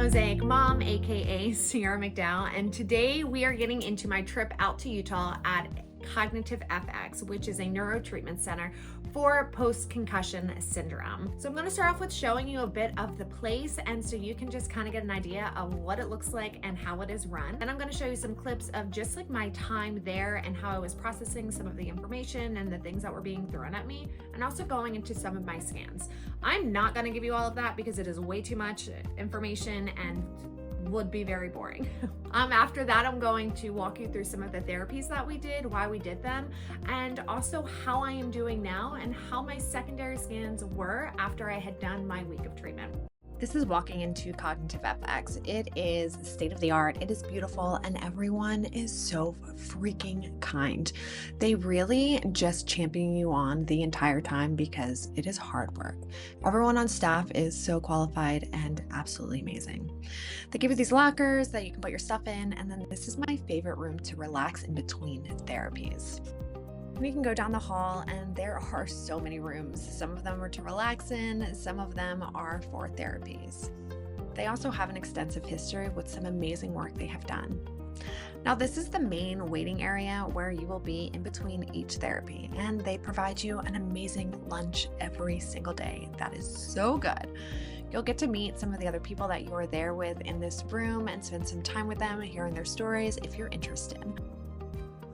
Mosaic mom, aka Ciara McDowell, and today we are getting into my trip out to Utah at Cognitive FX, which is a neurotreatment center for post-concussion syndrome. So I'm going to start off with showing you a bit of the place, and so you can just kind of get an idea of what it looks like and how it is run. And I'm going to show you some clips of just like my time there and how I was processing some of the information and the things that were being thrown at me, and also going into some of my scans. I'm not going to give you all of that because it is way too much information and would be very boring. After that, I'm going to walk you through some of the therapies that we did, why we did them, and also how I am doing now and how my secondary scans were after I had done my week of treatment. This is walking into Cognitive FX. It is state of the art, it is beautiful, and everyone is so freaking kind. They really just champion you on the entire time because it is hard work. Everyone on staff is so qualified and absolutely amazing. They give you these lockers that you can put your stuff in, and then this is my favorite room to relax in between therapies. We can go down the hall and there are so many rooms. Some of them are to relax in, some of them are for therapies. They also have an extensive history with some amazing work they have done. Now, this is the main waiting area where you will be in between each therapy, and they provide you an amazing lunch every single day. That is so good. You'll get to meet some of the other people that you are there with in this room and spend some time with them, hearing their stories if you're interested.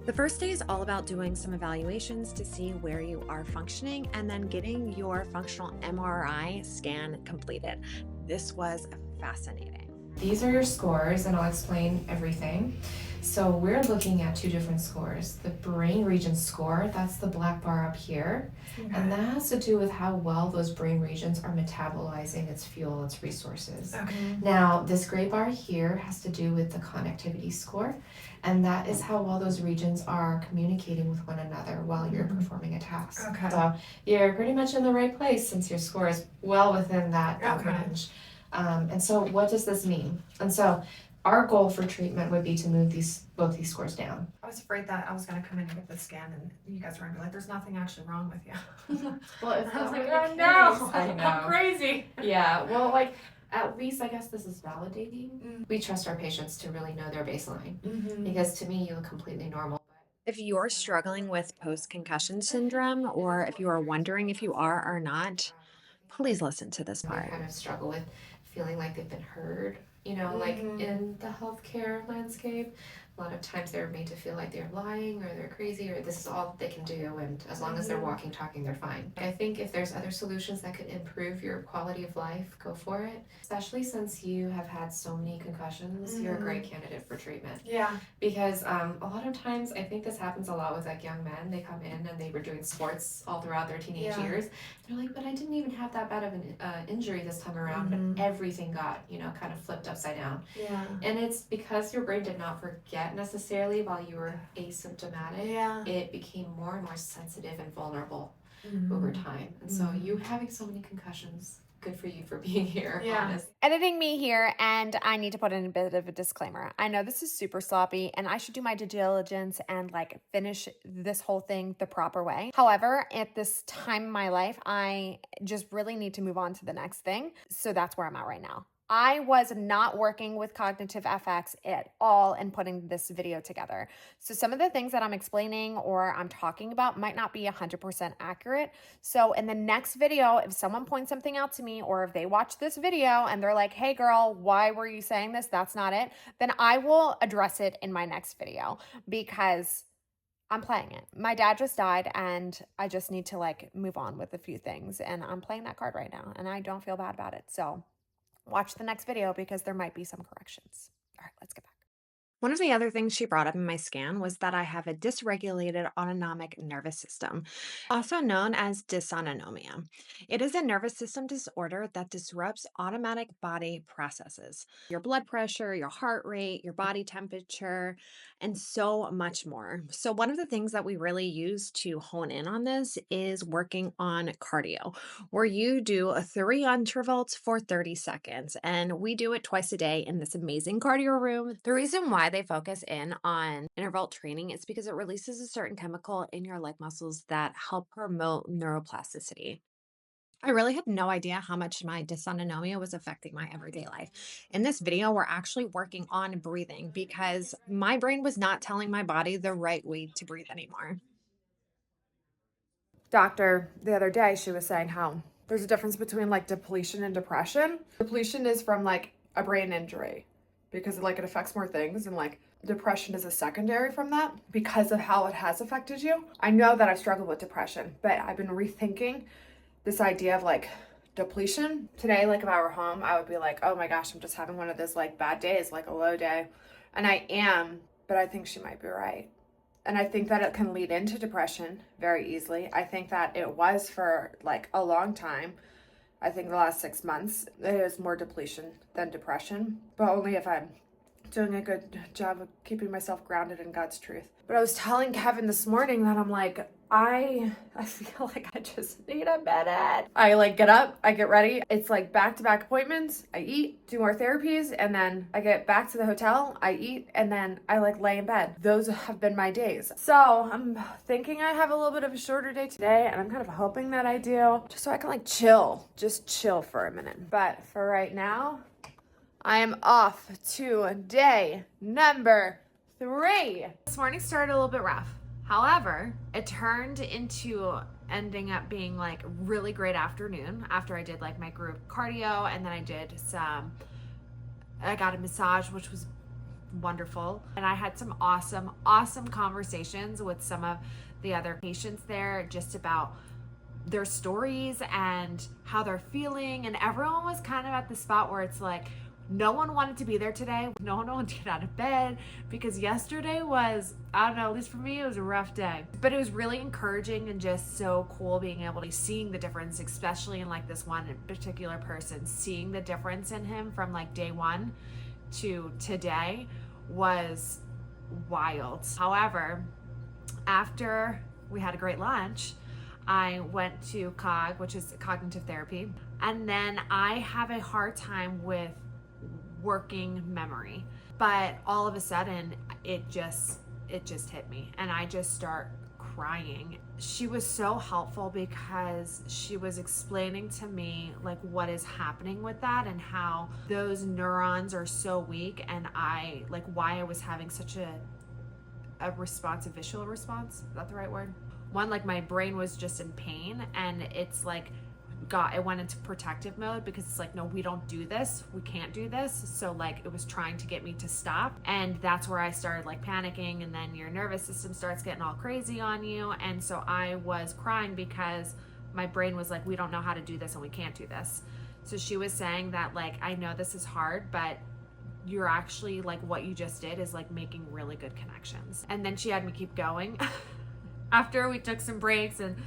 The first day is all about doing some evaluations to see where you are functioning and then getting your functional MRI scan completed. This was fascinating. These are your scores, and I'll explain everything. So we're looking at two different scores. The brain region score, that's the black bar up here, and that has to do with how well those brain regions are metabolizing its fuel, its resources. Now, this gray bar here has to do with the connectivity score, and that is how well those regions are communicating with one another while you're performing a task. So you're pretty much in the right place since your score is well within that range. And so what does this mean? And so our goal for treatment would be to move both these scores down. I was afraid that I was going to come in and get the scan and you guys were going to be like, there's nothing actually wrong with you. Well, if I was like, that oh were the no, case, I know. I'm crazy. Yeah, well, like, at least I guess this is validating. We trust our patients to really know their baseline because to me, you look completely normal. If you're struggling with post-concussion syndrome, or if you are wondering if you are or not, please listen to this They part. kind of struggle with feeling like they've been heard, like in the healthcare landscape. A lot of times they're made to feel like they're lying or they're crazy or this is all they can do, and as long as they're walking, talking, they're fine. I think if there's other solutions that could improve your quality of life, go for it. Especially since you have had so many concussions, you're a great candidate for treatment. Yeah. Because a lot of times, I think this happens a lot with like young men. They come in and they were doing sports all throughout their teenage years. They're like, but I didn't even have that bad of an injury this time around, but everything got, kind of flipped upside down. Yeah. And it's because your brain did not forget necessarily while you were asymptomatic. Yeah. It became more and more sensitive and vulnerable over time. And so you having so many concussions, good for you for being here, honest. Editing me here, and I need to put in a bit of a disclaimer. I know this is super sloppy and I should do my due diligence and like finish this whole thing the proper way. However, at this time in my life, I just really need to move on to the next thing. So that's where I'm at right now. I was not working with Cognitive FX at all in putting this video together. So some of the things that I'm explaining or I'm talking about might not be 100% accurate. So in the next video, if someone points something out to me or if they watch this video and they're like, hey girl, why were you saying this? That's not it. Then I will address it in my next video because I'm playing it. My dad just died and I just need to like move on with a few things, and I'm playing that card right now and I don't feel bad about it. So watch the next video because there might be some corrections. All right, let's get back. One of the other things she brought up in my scan was that I have a dysregulated autonomic nervous system, also known as dysautonomia. It is a nervous system disorder that disrupts automatic body processes, your blood pressure, your heart rate, your body temperature, and so much more. So one of the things that we really use to hone in on this is working on cardio, where you do 3 intervals for 30 seconds. And we do it twice a day in this amazing cardio room. The reason why they focus in on interval training is because it releases a certain chemical in your leg muscles that help promote neuroplasticity. I really had no idea how much my dysautonomia was affecting my everyday life. In this video, we're actually working on breathing because my brain was not telling my body the right way to breathe anymore. Doctor, the other day, she was saying how there's a difference between like depletion and depression. Depletion is from like a brain injury because like it affects more things, and like depression is a secondary from that because of how it has affected you. I know that I've struggled with depression, but I've been rethinking this idea of like depletion. Today, like if I were home, I would be like, oh my gosh, I'm just having one of those like bad days, like a low day. And I am, but I think she might be right. And I think that it can lead into depression very easily. I think that it was for like a long time. I think the last 6 months, it is more depletion than depression, but only if I'm doing a good job of keeping myself grounded in God's truth. But I was telling Kevin this morning that I'm like, I feel like I just need a minute. I like get up, I get ready. It's like back-to-back appointments. I eat, do more therapies, and then I get back to the hotel, I eat, and then I like lay in bed. Those have been my days. So I'm thinking I have a little bit of a shorter day today, and I'm kind of hoping that I do, just so I can like just chill for a minute. But for right now, I am off to day number 3. This morning started a little bit rough. However, it turned into ending up being like really great afternoon after I did like my group cardio, and then I got a massage, which was wonderful. And I had some awesome conversations with some of the other patients there just about their stories and how they're feeling. And everyone was kind of at the spot where it's like, no one wanted to be there today. No one wanted to get out of bed because yesterday was, I don't know, at least for me, it was a rough day. But it was really encouraging and just so cool being able to seeing the difference, especially in like this one particular person, seeing the difference in him from like day 1 to today was wild. However, after we had a great lunch, I went to COG, which is cognitive therapy. And then I have a hard time with working memory, but all of a sudden it just hit me and I just start crying. She was so helpful because she was explaining to me like what is happening with that and how those neurons are so weak, and I like why I was having such a visceral response. Is that the right word? One, like my brain was just in pain, and it's like it went into protective mode because it's like, no, we don't do this, we can't do this. So like it was trying to get me to stop, and that's where I started like panicking, and then your nervous system starts getting all crazy on you. And so I was crying because my brain was like, we don't know how to do this and we can't do this. So she was saying that like, I know this is hard, but you're actually like, what you just did is like making really good connections. And then she had me keep going after we took some breaks, and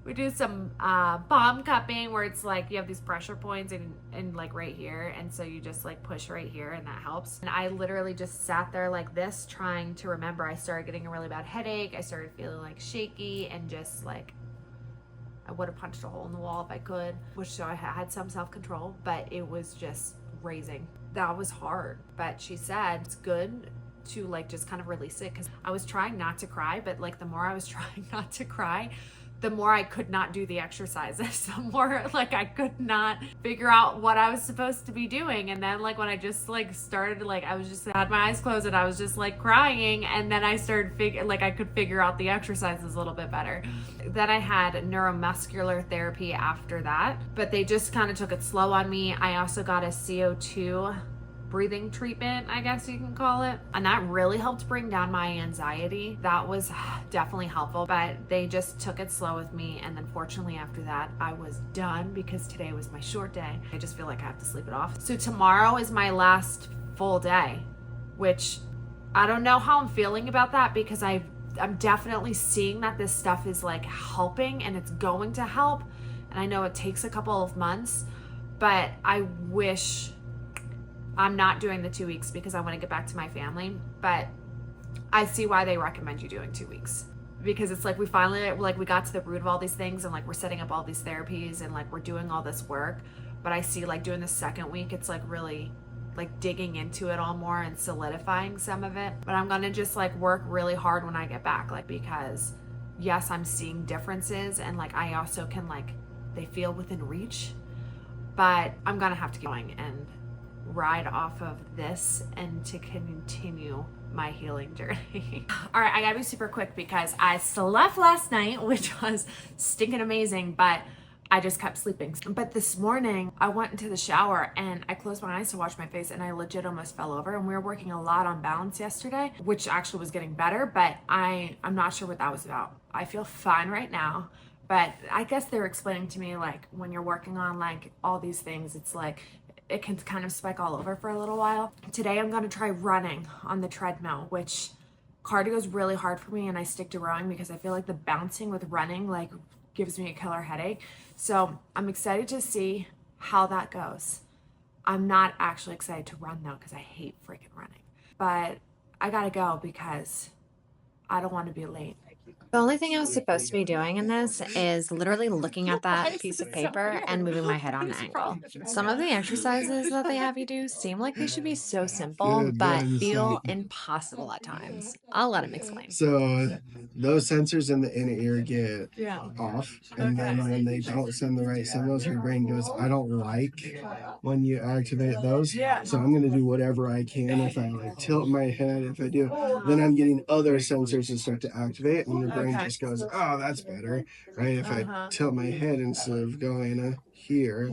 we do some bomb cupping where it's like you have these pressure points and like right here, and so you just like push right here and that helps. And I literally just sat there like this trying to remember. I started getting a really bad headache. I started feeling like shaky, and just like I would have punched a hole in the wall if I could, which so I had some self-control, but it was just raising. That was hard. But she said it's good to like just kind of release it, because I was trying not to cry, but like the more I was trying not to cry, the more I could not do the exercises, the more like I could not figure out what I was supposed to be doing. And then like when I just like started, like I was just had my eyes closed and I was just like crying, and then I started I could figure out the exercises a little bit better. Then I had neuromuscular therapy after that, but they just kind of took it slow on me. I also got a CO2 breathing treatment, I guess you can call it. And that really helped bring down my anxiety. That was definitely helpful, but they just took it slow with me. And then fortunately after that, I was done because today was my short day. I just feel like I have to sleep it off. So tomorrow is my last full day, which I don't know how I'm feeling about that, because I'm definitely seeing that this stuff is like helping and it's going to help. And I know it takes a couple of months, but I wish I'm not doing the 2 weeks because I want to get back to my family. But I see why they recommend you doing 2 weeks, because it's like we finally like we got to the root of all these things, and like we're setting up all these therapies and like we're doing all this work. But I see like doing the second week, it's like really like digging into it all more and solidifying some of it. But I'm gonna just like work really hard when I get back, like because yes, I'm seeing differences, and like I also can like they feel within reach. But I'm gonna have to keep going and ride off of this and to continue my healing journey. All right, I gotta be super quick because I slept last night, which was stinking amazing, but I just kept sleeping. But this morning I went into the shower and I closed my eyes to wash my face and I legit almost fell over. And we were working a lot on balance yesterday, which actually was getting better, but I'm not sure what that was about. I feel fine right now. But I guess they were explaining to me, like, when you're working on like all these things, it's like it can kind of spike all over for a little while. Today I'm going to try running on the treadmill, which cardio is really hard for me, and I stick to rowing because I feel like the bouncing with running like gives me a killer headache. So I'm excited to see how that goes. I'm not actually excited to run though because I hate freaking running. But I gotta go because I don't want to be late. The only thing I was supposed to be doing in this is literally looking at that piece of paper and moving my head on an angle. Some of the exercises that they have you do seem like they should be so simple, but feel impossible at times. I'll let him explain. So those sensors in the inner ear get off, and then when they don't send the right signals, your brain goes, I don't like when you activate those. So I'm going to do whatever I can. If I like tilt my head, if I do, then I'm getting other sensors to start to activate, and your brain just goes, oh, that's better, right? If I tilt my head instead of going here,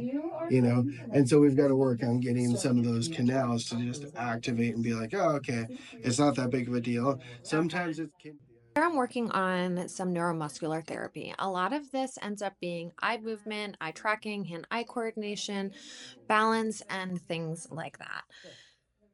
you know. And so we've got to work on getting some of those canals to just activate and be like, oh, okay, it's not that big of a deal. Sometimes it can. Here I'm working on some neuromuscular therapy. A lot of this ends up being eye movement, eye tracking, hand-eye coordination, balance, and things like that.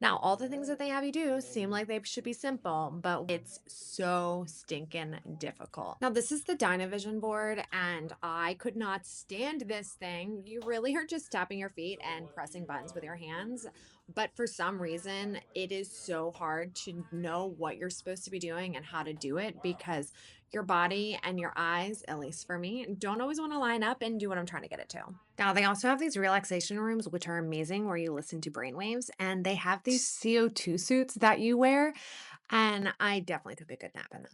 Now, all the things that they have you do seem like they should be simple, but it's so stinking difficult. Now, this is the Dynavision board, and I could not stand this thing. You really are just tapping your feet and pressing buttons with your hands. But for some reason, it is so hard to know what you're supposed to be doing and how to do it because your body and your eyes, at least for me, don't always want to line up and do what I'm trying to get it to. Now, they also have these relaxation rooms, which are amazing, where you listen to brainwaves, and they have these CO2 suits that you wear, and I definitely took a good nap in them.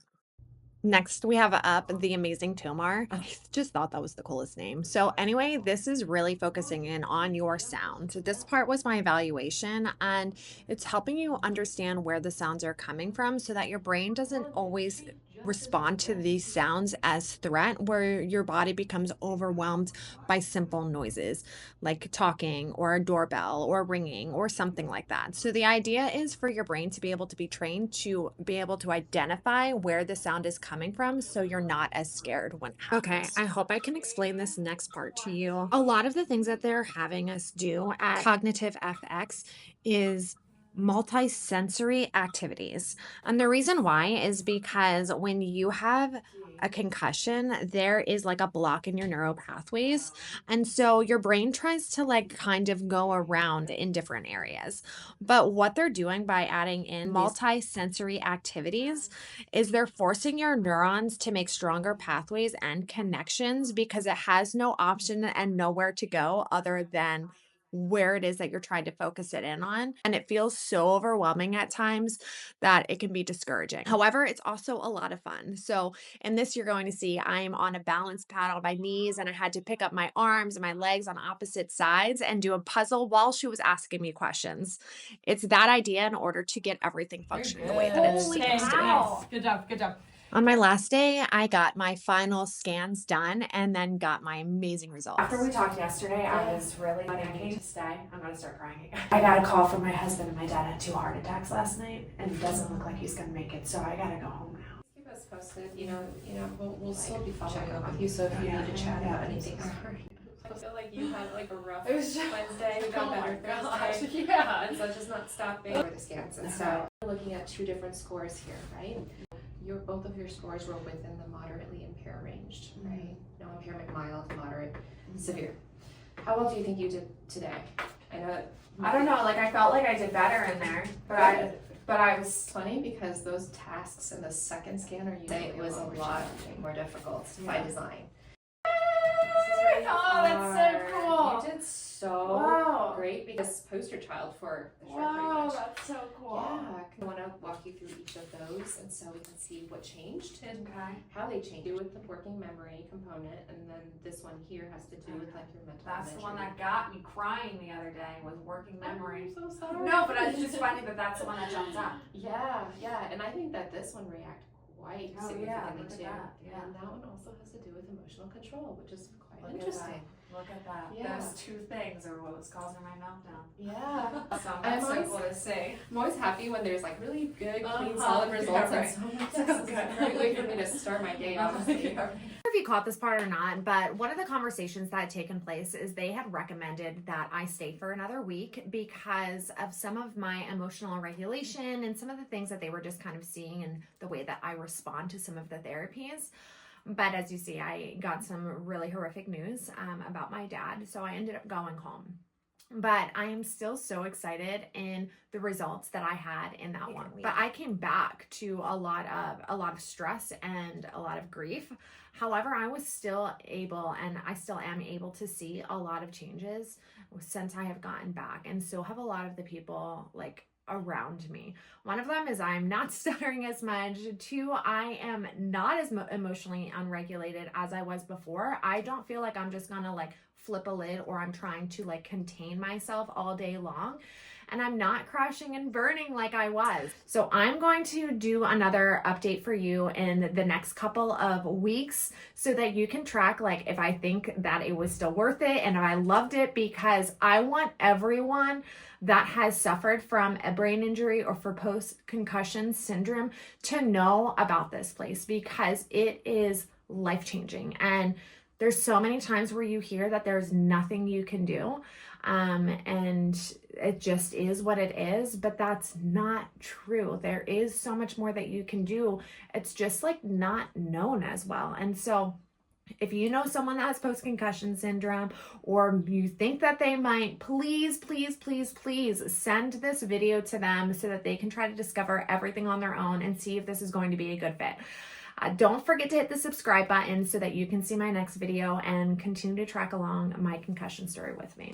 Next, we have up the amazing Tomar. I just thought that was the coolest name. So anyway, this is really focusing in on your sound. This part was my evaluation, and it's helping you understand where the sounds are coming from so that your brain doesn't always respond to these sounds as threat, where your body becomes overwhelmed by simple noises like talking or a doorbell or ringing or something like that. So the idea is for your brain to be able to be trained to be able to identify where the sound is coming from so you're not as scared when it happens. Okay, I hope I can explain this next part to you. A lot of the things that they're having us do at Cognitive FX is multi-sensory activities. And the reason why is because when you have a concussion, there is like a block in your neural pathways. And so your brain tries to like kind of go around in different areas. But what they're doing by adding in multi-sensory activities is they're forcing your neurons to make stronger pathways and connections because it has no option and nowhere to go other than where it is that you're trying to focus it in on. And it feels so overwhelming at times that it can be discouraging. However, it's also a lot of fun. So in this, you're going to see I'm on a balance pad on my knees, and I had to pick up my arms and my legs on opposite sides and do a puzzle while she was asking me questions. It's that idea in order to get everything functioning the way that it's supposed to be. Good job, good job. On my last day, I got my final scans done and then got my amazing results. After we talked yesterday, I was really panicking to stay. I'm gonna start crying again. I got a call from my husband, and my dad had 2 heart attacks last night, and it doesn't look like he's gonna make it, so I gotta go home now. Keep us posted. We'll still be following up with you. So if you need to chat about anything, I feel like you had like a rough Wednesday. We got better Thursday. Yeah, and so just not stopping for the scans. And so we're looking at 2 different scores here, right? Both of your scores were within the moderately impaired range, right? No impairment, mild, moderate, severe. How well do you think you did today? I know. I don't know, like I felt like I did better in there, but I was. It's funny because those tasks in the second scan are usually it was a lot more difficult by design. Oh, that's so cool. You did so great. great because poster child for the trip. Wow, that's so cool. Yeah, I want to walk you through each of those, and so we can see what changed and how they changed. Do with the working memory component, and then this one here has to do with like your mental. That's the one that got me crying the other day with working memory. I'm so sorry. No, but it's just funny that that's the one that jumps up. Yeah, and I think that this one reacted quite significantly too. Yeah. And that one also has to do with emotional control, which is quite Look interesting. Look at that. Yeah. Those two things are what was causing my meltdown. Yeah. So that's so always, cool to see. I'm always happy when there's like really good, clean, Uh-huh. solid results. Yeah, right. And so I'm like, this is a great way for me to start my day, honestly. I don't know if you caught this part or not, but one of the conversations that had taken place is they had recommended that I stay for another week because of some of my emotional regulation and some of the things that they were just kind of seeing and the way that I respond to some of the therapies. But as you see, I got some really horrific news about my dad, so I ended up going home. But I am still so excited in the results that I had in that 1 week. But I came back to a lot of stress and a lot of grief. However, I was still able, and I still am able to see a lot of changes since I have gotten back, and still have a lot of the people like around me. One of them is I'm not stuttering as much. 2, I am not as emotionally unregulated as I was before. I don't feel like I'm just gonna like flip a lid or I'm trying to like contain myself all day long. And I'm not crashing and burning like I was. So I'm going to do another update for you in the next couple of weeks so that you can track like if I think that it was still worth it and if I loved it, because I want everyone that has suffered from a brain injury or for post-concussion syndrome to know about this place, because it is life-changing. And there's so many times where you hear that there's nothing you can do, and it just is what it is, but that's not true. There is so much more that you can do. It's just like not known as well. And so if you know someone that has post-concussion syndrome, or you think that they might, please, please, please, please send this video to them so that they can try to discover everything on their own and see if this is going to be a good fit. Don't forget to hit the subscribe button so that you can see my next video and continue to track along my concussion story with me.